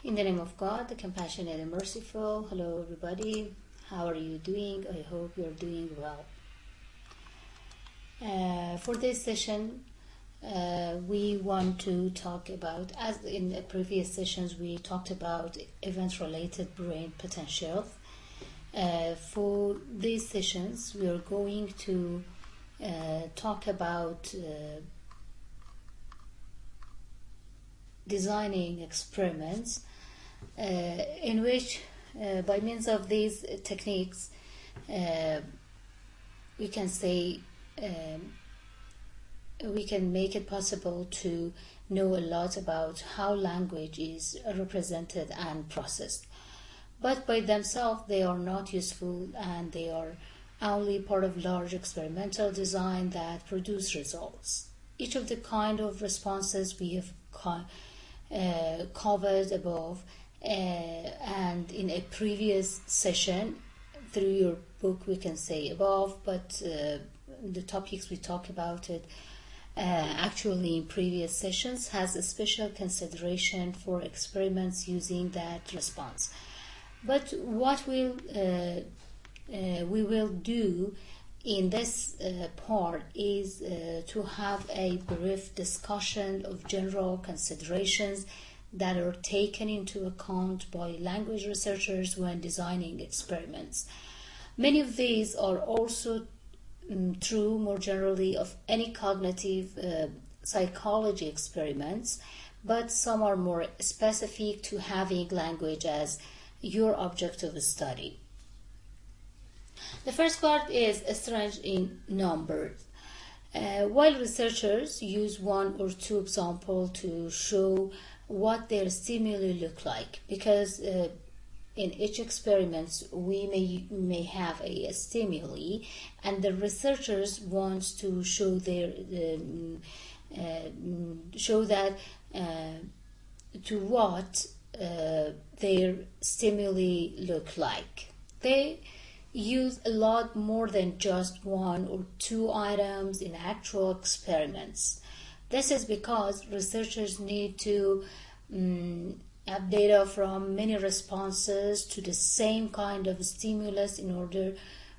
In the name of God, the compassionate and merciful. Hello everybody, how are you doing? I hope you're doing well. For this session, we want to talk about, as in the previous sessions we talked about event-related brain potential. For these sessions we are going to talk about designing experiments in which by means of these techniques we can say we can make it possible to know a lot about how language is represented and processed, but by themselves they are not useful, and they are only part of large experimental design that produce results. Each of the kind of responses we have covered above and in a previous session through your book, we can say above, but the topics we talk about it actually in previous sessions has a special consideration for experiments using that response. But what we will do in this part is to have a brief discussion of general considerations that are taken into account by language researchers when designing experiments. Many of these are also true more generally of any cognitive psychology experiments, but some are more specific to having language as your object of study. The first part is strange in numbers. While researchers use one or two examples to show what their stimuli look like, because in each experiment we may have a stimuli, and the researchers want to show that to what their stimuli look like. They use a lot more than just one or two items in actual experiments. This is because researchers need to have data from many responses to the same kind of stimulus in order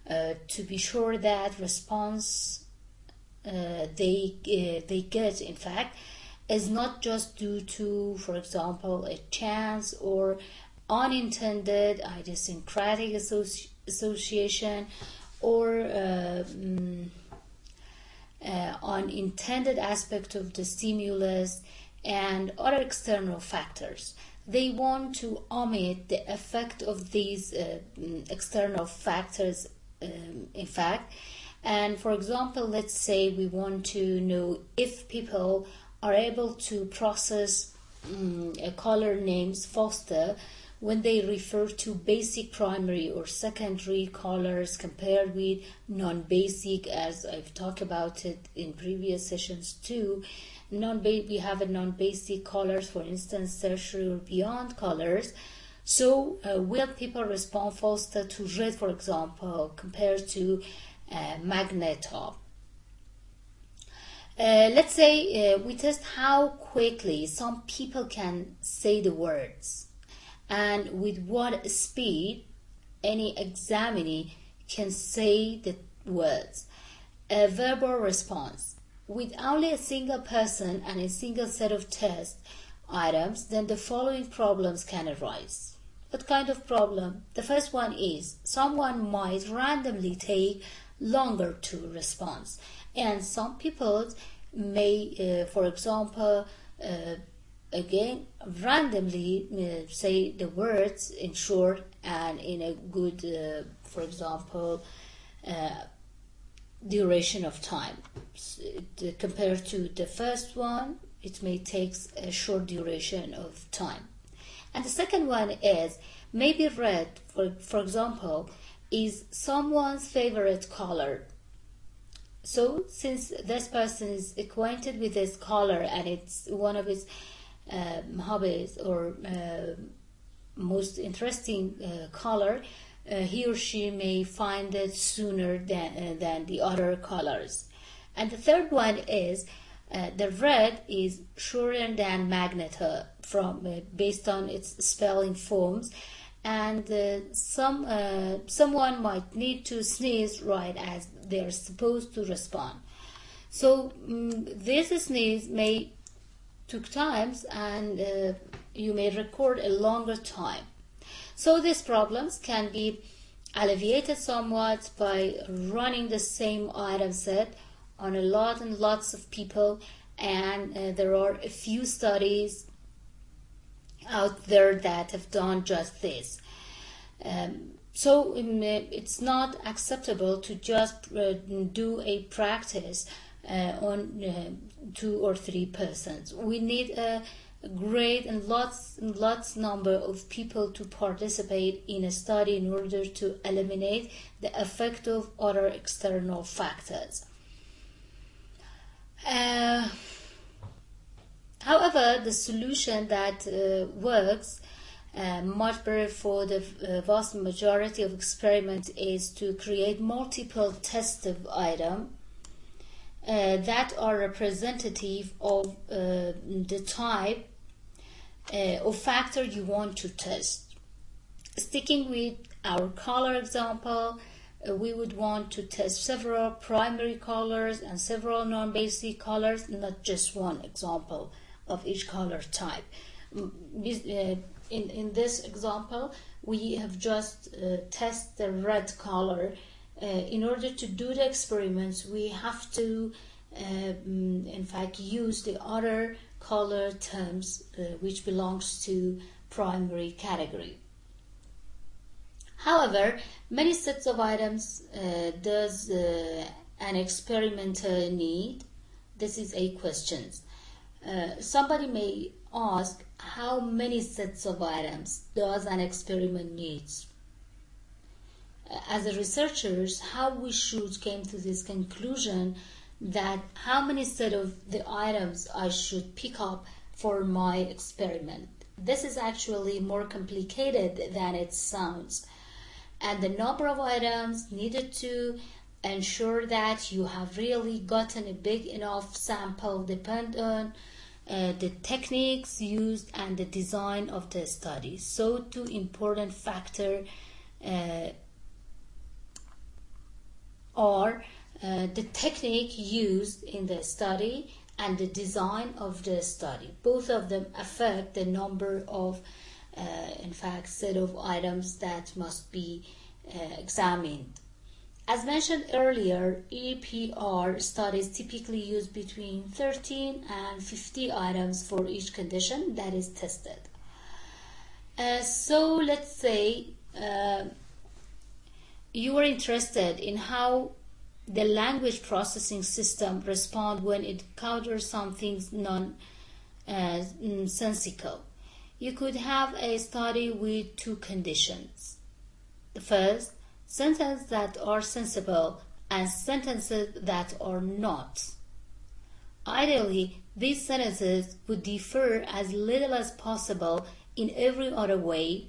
to be sure that response they get, in fact, is not just due to, for example, a chance or unintended idiosyncratic association or unintended aspect of the stimulus and other external factors. They want to omit the effect of these external factors, in fact. And for example, let's say we want to know if people are able to process a color names faster when they refer to basic primary or secondary colors compared with non-basic, as I've talked about it in previous sessions too. We have a non-basic colors, for instance, tertiary or beyond colors. So will people respond faster to red, for example, compared to magenta? Let's say we test how quickly some people can say the words, and with what speed any examinee can say the words. A verbal response with only a single person and a single set of test items, then the following problems can arise. What kind of problem? The first one is someone might randomly take longer to respond, and some people may, for example, again randomly say the words in short and in a good, for example, duration of time. Compared to the first one, it may take a short duration of time. And the second one is maybe red, for example, is someone's favorite color. So since this person is acquainted with this color and it's one of his hobbies or most interesting color, he or she may find it sooner than the other colors. And the third one is The red is shorter than magnetar based on its spelling forms, and someone might need to sneeze right as they're supposed to respond. So this sneeze may take times, and you may record a longer time. So these problems can be alleviated somewhat by running the same item set on a lot and lots of people, and there are a few studies out there that have done just this. So it's not acceptable to just do a practice on 2 or 3 persons. We need a great and lots number of people to participate in a study in order to eliminate the effect of other external factors. However, the solution that works much better for the vast majority of experiments is to create multiple tested items that are representative of the type of factor you want to test. Sticking with our color example, we would want to test several primary colors and several non-basic colors, not just one example of each color type. In this example, we have just tested the red color. In order to do the experiments, we have to in fact use the other color terms which belongs to primary category. However, many sets of items does an experimenter need? This is a question. Somebody may ask, how many sets of items does an experiment needs? As a researchers, how we should came to this conclusion that how many set of the items I should pick up for my experiment. This is actually more complicated than it sounds, and the number of items needed to ensure that you have really gotten a big enough sample depend on the techniques used and the design of the study. So 2 important factors are the technique used in the study and the design of the study. Both of them affect the number of in fact set of items that must be examined. As mentioned earlier, EPR studies typically use between 13 and 50 items for each condition that is tested. So let's say you are interested in how the language processing system responds when it encounters something nonsensical. You could have a study with 2 conditions. The first, sentences that are sensible and sentences that are not. Ideally, these sentences would differ as little as possible in every other way,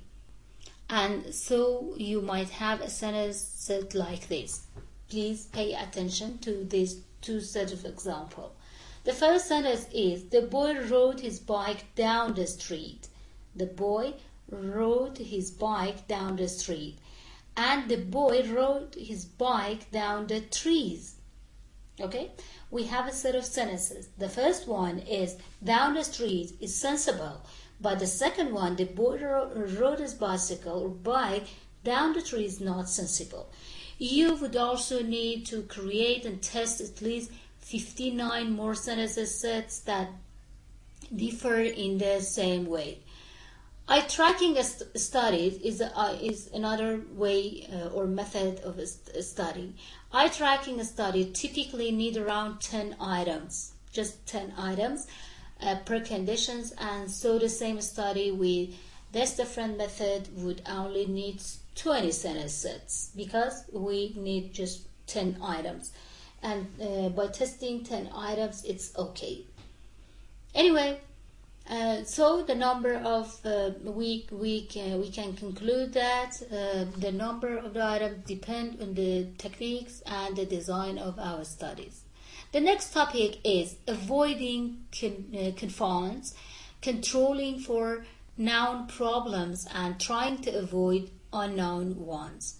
and so you might have a sentence set like this. Please pay attention to these 2 sets of examples. The first sentence is, the boy rode his bike down the street. The boy rode his bike down the street. And the boy rode his bike down the trees. Okay, we have a set of sentences. The first one is down the street is sensible, but the second one, the boy rode his bicycle or bike down the tree, is not sensible. You would also need to create and test at least 59 more sentences sets that differ in the same way. Eye tracking studies is another way or method of study. Eye tracking study typically need around 10 items, just 10 items per conditions, and so the same study with this different method would only need 20 sentence sets because we need just 10 items, and by testing 10 items it's okay. Anyway, so the number of we can conclude that the number of the items depend on the techniques and the design of our studies. The next topic is avoiding confounds, controlling for known problems and trying to avoid unknown ones.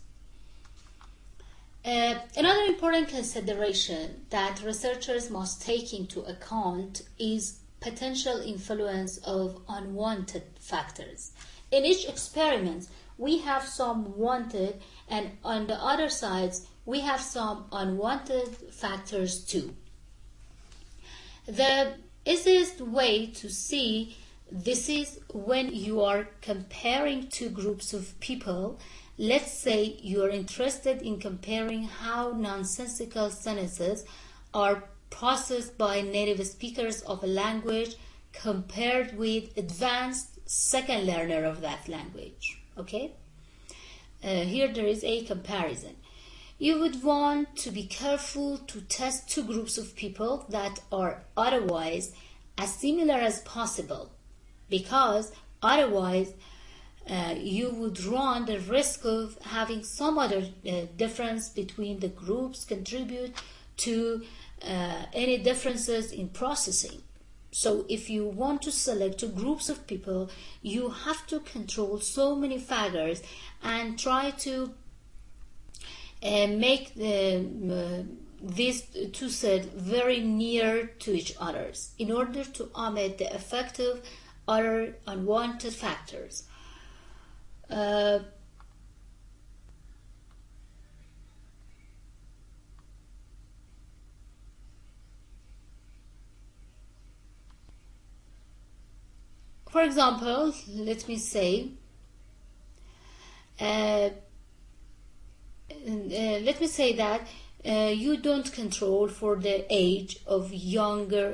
Another important consideration that researchers must take into account is potential influence of unwanted factors. In each experiment, we have some wanted, and on the other sides, we have some unwanted factors too. The easiest way to see this is when you are comparing two groups of people. Let's say you are interested in comparing how nonsensical sentences are processed by native speakers of a language compared with advanced second learner of that language. Okay? Here there is a comparison. You would want to be careful to test two groups of people that are otherwise as similar as possible, because otherwise you would run the risk of having some other difference between the groups contribute to any differences in processing. So if you want to select two groups of people, you have to control so many factors and try to make these two sets very near to each other in order to omit the effect of other unwanted factors. For example, let me say, that you don't control for the age of younger,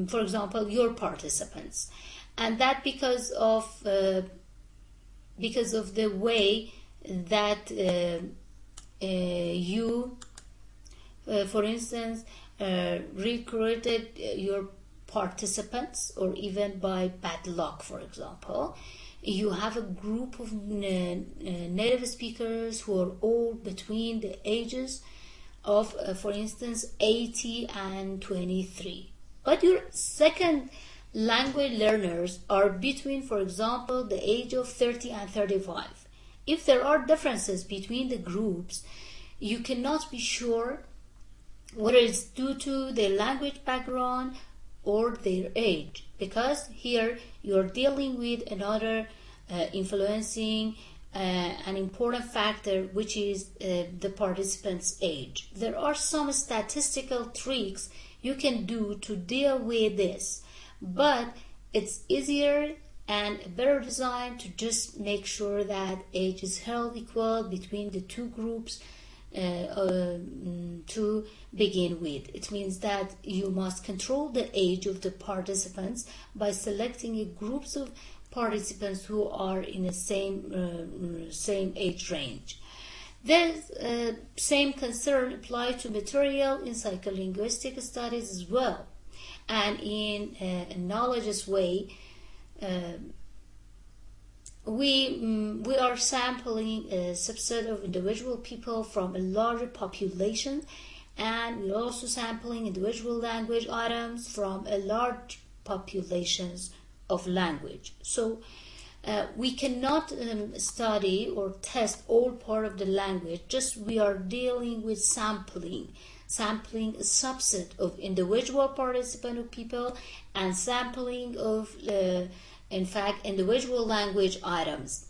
for example, your participants, and that because of the way that you, for instance, recruited your participants, or even by bad luck, for example, you have a group of native speakers who are all between the ages of, for instance, 80 and 23. But your second language learners are between, for example, the age of 30 and 35. If there are differences between the groups, you cannot be sure whether it's due to their language background or their age, because here you're dealing with another influencing an important factor, which is the participant's age. There are some statistical tricks you can do to deal with this, but it's easier and a better design to just make sure that age is held equal between the two groups to begin with. It means that you must control the age of the participants by selecting groups of participants who are in the same age range. This same concern applies to material in psycholinguistic studies as well, and in a knowledge's way. We are sampling a subset of individual people from a larger population, and we're also sampling individual language items from a large populations of language. So we cannot study or test all part of the language, just we are dealing with sampling a subset of individual participant of people and sampling of in fact individual language items.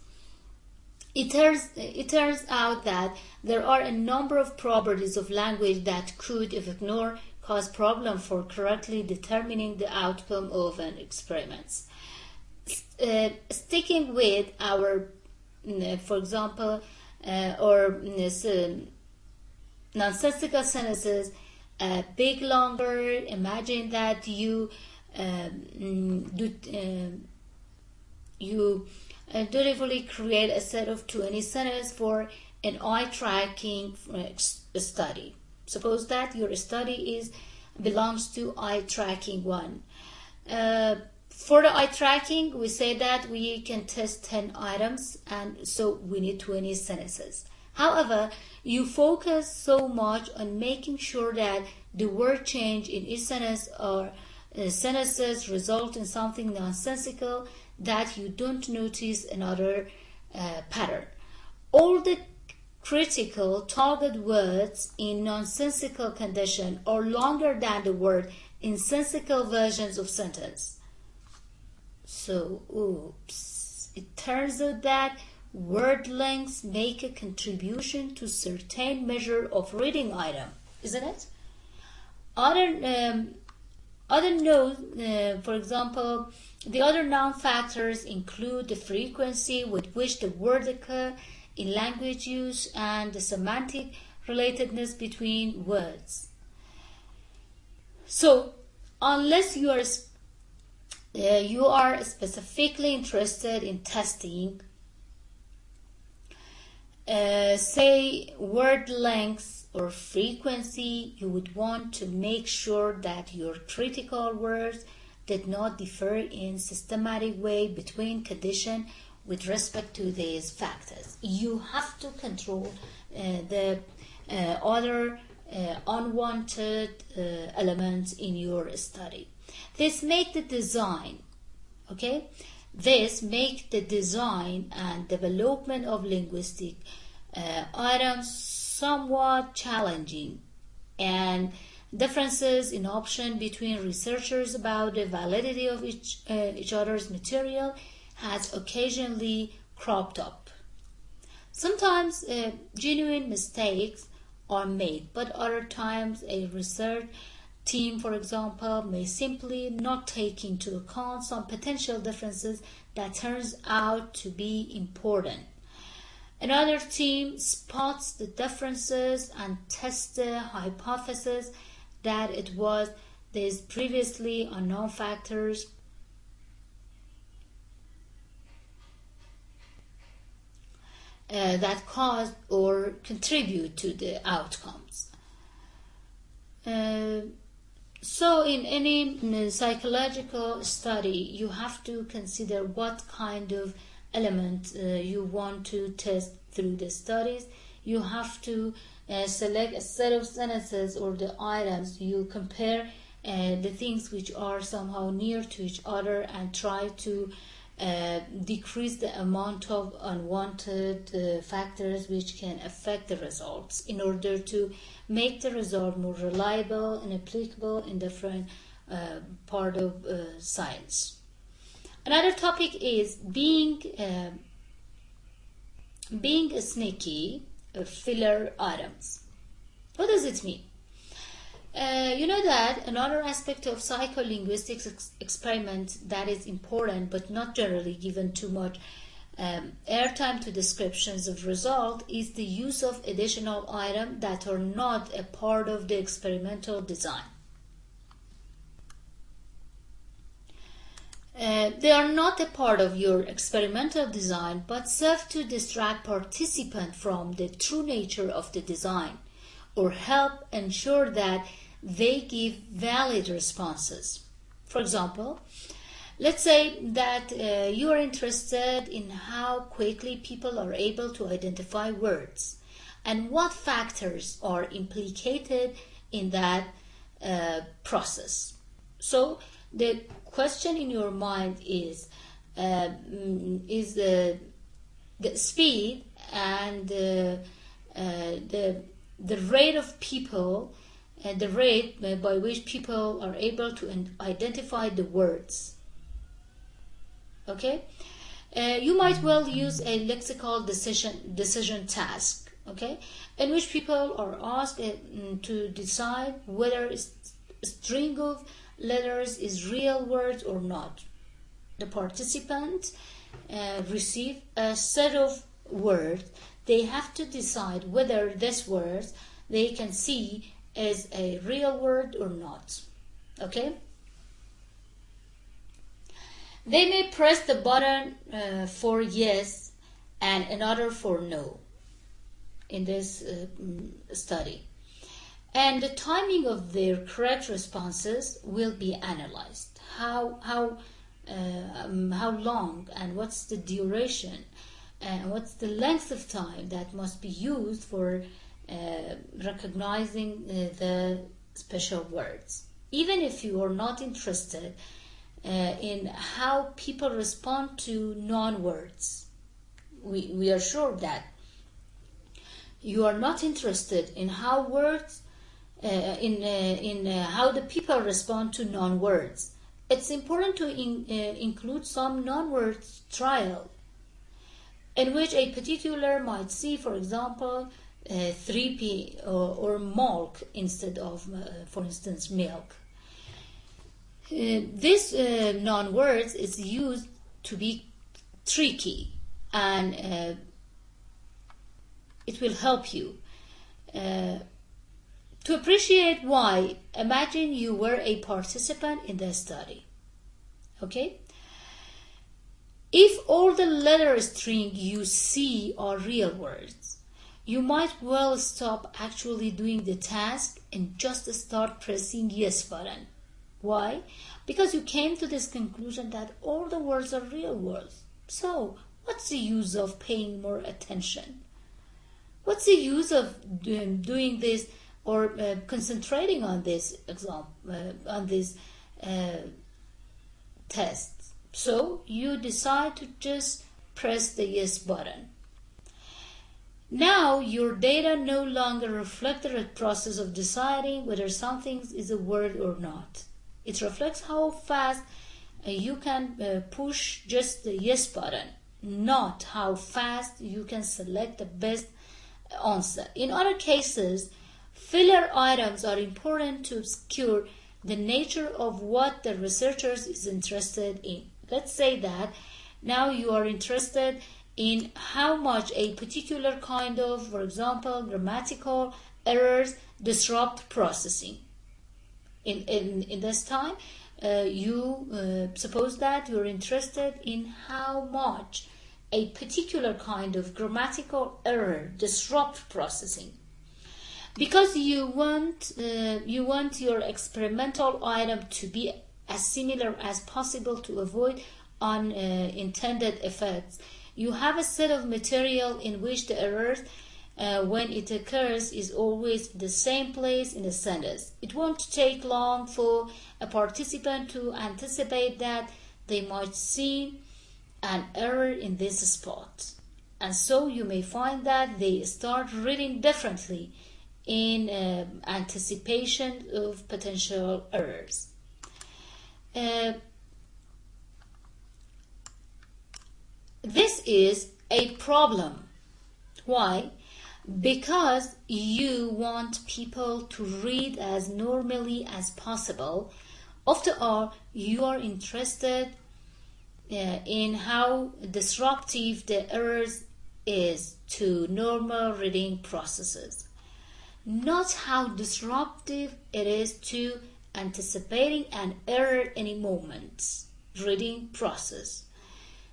It turns out that there are a number of properties of language that could, if ignored, cause problem for correctly determining the outcome of an experiment. Sticking with our, for example, nonsensical sentences, big, longer. Imagine that you dutifully create a set of 20 sentences for an eye tracking study. Suppose that your study belongs to eye tracking 1. For the eye tracking, we say that we can test 10 items, and so we need 20 sentences. However, you focus so much on making sure that the word change in each sentence or sentences result in something nonsensical that you don't notice another pattern. All the critical target words in nonsensical condition are longer than the word in sensical versions of sentence. So, oops, it turns out that word lengths make a contribution to certain measure of reading item, isn't it? Other note, for example, the other known factors include the frequency with which the word occur in language use and the semantic relatedness between words. So, unless you are specifically interested in testing, say, word lengths or frequency, you would want to make sure that your critical words did not differ in systematic way between condition with respect to these factors. You have to control the other unwanted elements in your study. This make the design, okay? This make the design and development of linguistic items somewhat challenging, and differences in option between researchers about the validity of each other's material has occasionally cropped up. Sometimes genuine mistakes are made, but other times a research team, for example, may simply not take into account some potential differences that turns out to be important. Another team spots the differences and tests the hypothesis that it was these previously unknown factors that cause or contribute to the outcomes. So in any psychological study, you have to consider what kind of element you want to test through the studies. You have to select a set of sentences or the items. You compare the things which are somehow near to each other and try to decrease the amount of unwanted factors which can affect the results in order to make the result more reliable and applicable in different part of science. Another topic is being sneaky filler items. What does it mean? You know that another aspect of psycholinguistics experiment that is important but not generally given too much airtime to descriptions of result is the use of additional items that are not a part of the experimental design. They are not a part of your experimental design but serve to distract participants from the true nature of the design or help ensure that they give valid responses. For example, let's say that you are interested in how quickly people are able to identify words and what factors are implicated in that process. So the question in your mind is the speed and the rate of people, the rate by which people are able to identify the words. Okay, you might well use a lexical decision task, okay, in which people are asked to decide whether a string of letters is real words or not. The participants receive a set of words. They have to decide whether this word they can see is a real word or not. Okay? They may press the button for yes and another for no in this study. And the timing of their correct responses will be analyzed. How long and what's the duration and what's the length of time that must be used for recognizing the special words. Even if you are not interested in how people respond to non-words, we are sure that you are not interested in how words in how the people respond to non-words. It's important to include some non-words trial in which a particular might see, for example, 3p or milk instead of, for instance, milk. This non-words is used to be tricky, and it will help you to appreciate why. Imagine you were a participant in the study. Okay? If all the letter string you see are real words, you might well stop actually doing the task and just start pressing yes button. Why? Because you came to this conclusion that all the words are real words. So, what's the use of paying more attention? What's the use of doing this or concentrating on this exam, on this test? So you decide to just press the yes button. Now your data no longer reflect the process of deciding whether something is a word or not. It reflects how fast you can push just the yes button, not how fast you can select the best answer. In other cases, filler items are important to obscure the nature of what the researchers is interested in. Let's say that now you are interested in how much a particular kind of, for example, grammatical errors disrupt processing. In this time, you suppose that you're interested in how much a particular kind of grammatical error disrupt processing. Because you want your experimental item to be as similar as possible to avoid unintended effects, you have a set of material in which the errors, when it occurs, is always the same place in a sentence. It won't take long for a participant to anticipate that they might see an error in this spot, and so you may find that they start reading differently in anticipation of potential errors. This is a problem. Why? Because you want people to read as normally as possible. After all, you are interested in how disruptive the errors is to normal reading processes, not how disruptive it is to anticipating an error any moment reading process.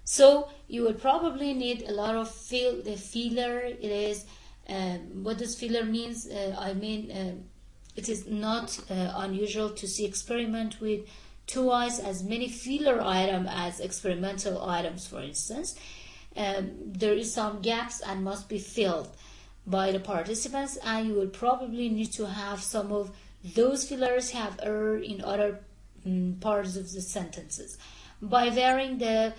So you will probably need a lot of filler. It is what does filler means? It is not unusual to see experiment with twice as many filler items as experimental items. For instance, there is some gaps and must be filled by the participants, and you will probably need to have some of those fillers have error in other parts of the sentences. By varying the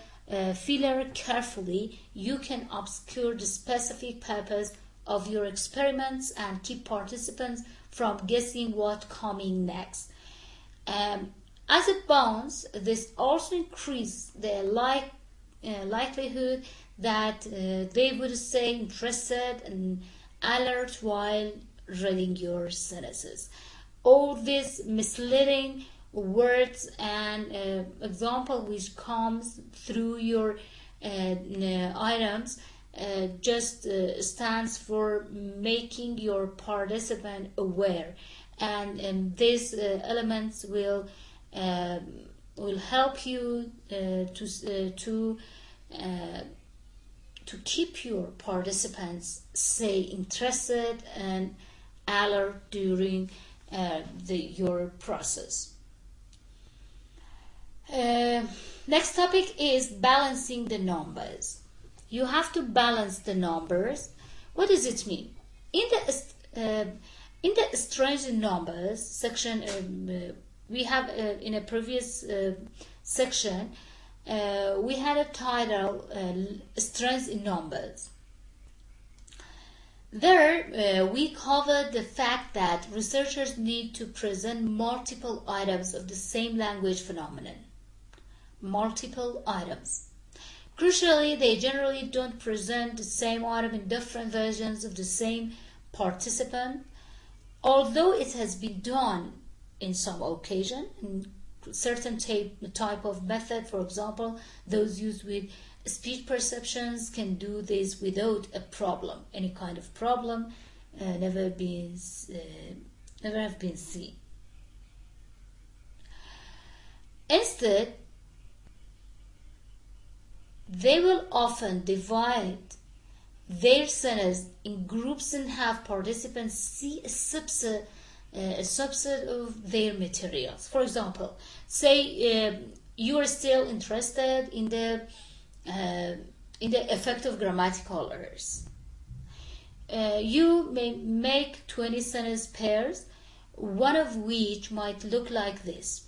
filler carefully, you can obscure the specific purpose of your experiments and keep participants from guessing what's coming next. As it bounds, this also increases the likelihood that they would stay interested and alert while reading your sentences. All these misleading words and example which comes through your items just stands for making your participant aware, and these elements will help you to keep your participants interested and alert during your process. Next topic is balancing the numbers. you have to balance the numbers. What does it mean? In the strange numbers section, we have in a previous section, we had a title, Strengths in Numbers. There, we covered the fact that researchers need to present multiple items of the same language phenomenon. Multiple items. Crucially, they generally don't present the same item in different versions of the same participant, although it has been done in some occasion. In certain type of method, for example, those used with speech perceptions can do this without a problem. Any kind of problem never have been seen. Instead, they will often divide their sentence in groups and have participants see a subset of their materials. For example, say you are still interested in the effect of grammatical errors. You may make 20 sentence pairs, one of which might look like this.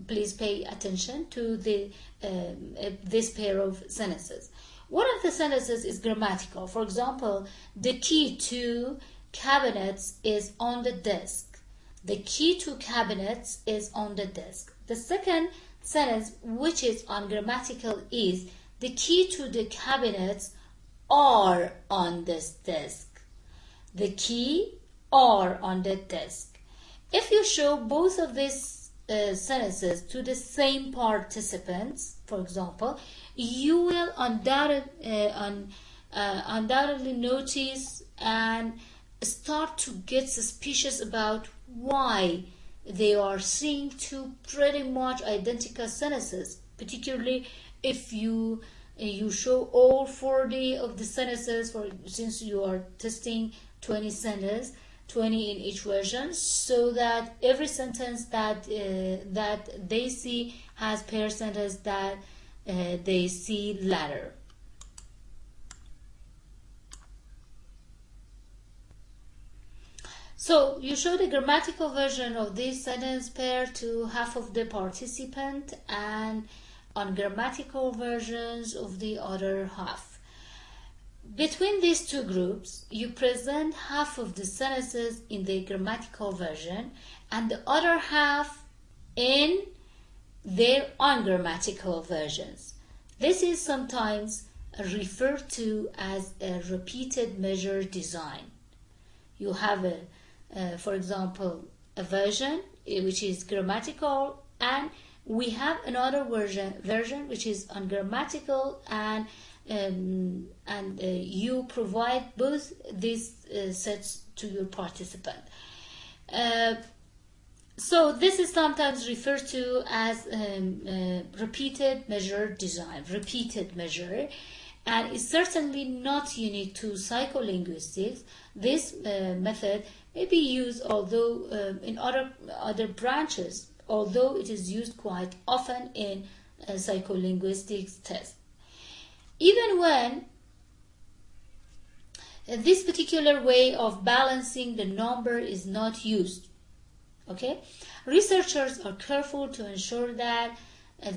Please pay attention to this pair of sentences. One of the sentences is grammatical. For example, the key to cabinets is on the desk. The key to cabinets is on the desk. The second sentence, which is ungrammatical, is the key to the cabinets are on this desk. The key are on the desk. If you show both of these sentences to the same participants, for example, you will undoubtedly notice and start to get suspicious about why they are seeing two pretty much identical sentences, particularly if you show all 40 of the sentences, since you are testing 20 sentences, 20 in each version, so that every sentence that they see has pair sentence that they see later. So you show the grammatical version of this sentence pair to half of the participant and ungrammatical versions of the other half. Between these two groups, you present half of the sentences in the grammatical version and the other half in their ungrammatical versions. This is sometimes referred to as a repeated measure design. You have for example, a version which is grammatical, and we have another version which is ungrammatical, and you provide both these sets to your participant. So this is sometimes referred to as repeated measure design, repeated measure, and it's certainly not unique to psycholinguistics. This method may be used although in other branches, although it is used quite often in psycholinguistics tests. Even when this particular way of balancing the number is not used, okay, researchers are careful to ensure that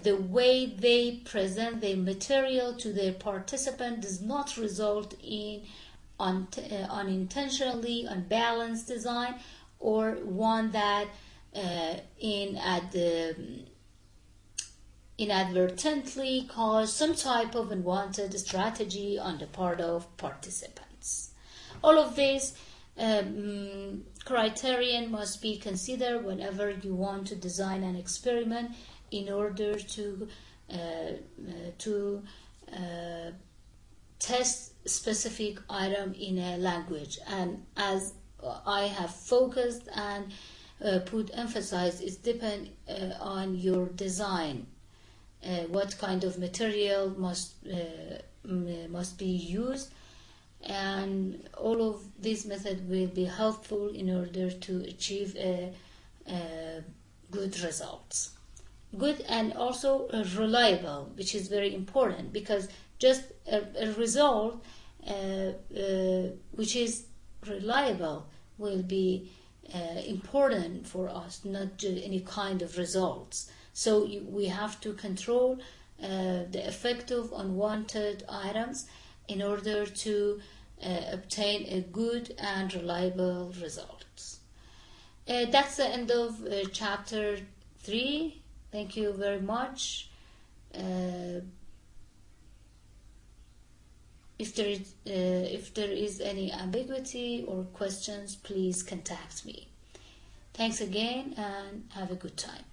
the way they present their material to their participant does not result in unintentionally unbalanced design, or one that inadvertently cause some type of unwanted strategy on the part of participants. All of these criterion must be considered whenever you want to design an experiment in order to test specific item in a language. And as I have focused and put emphasis, it depends on your design. What kind of material must be used, and all of these methods will be helpful in order to achieve good results. good and also reliable, which is very important, because just a result which is reliable will be important for us, not just any kind of results. So we have to control the effect of unwanted items in order to obtain a good and reliable results. That's the end of chapter 3. Thank you very much. If there is any ambiguity or questions, please contact me. Thanks again and have a good time.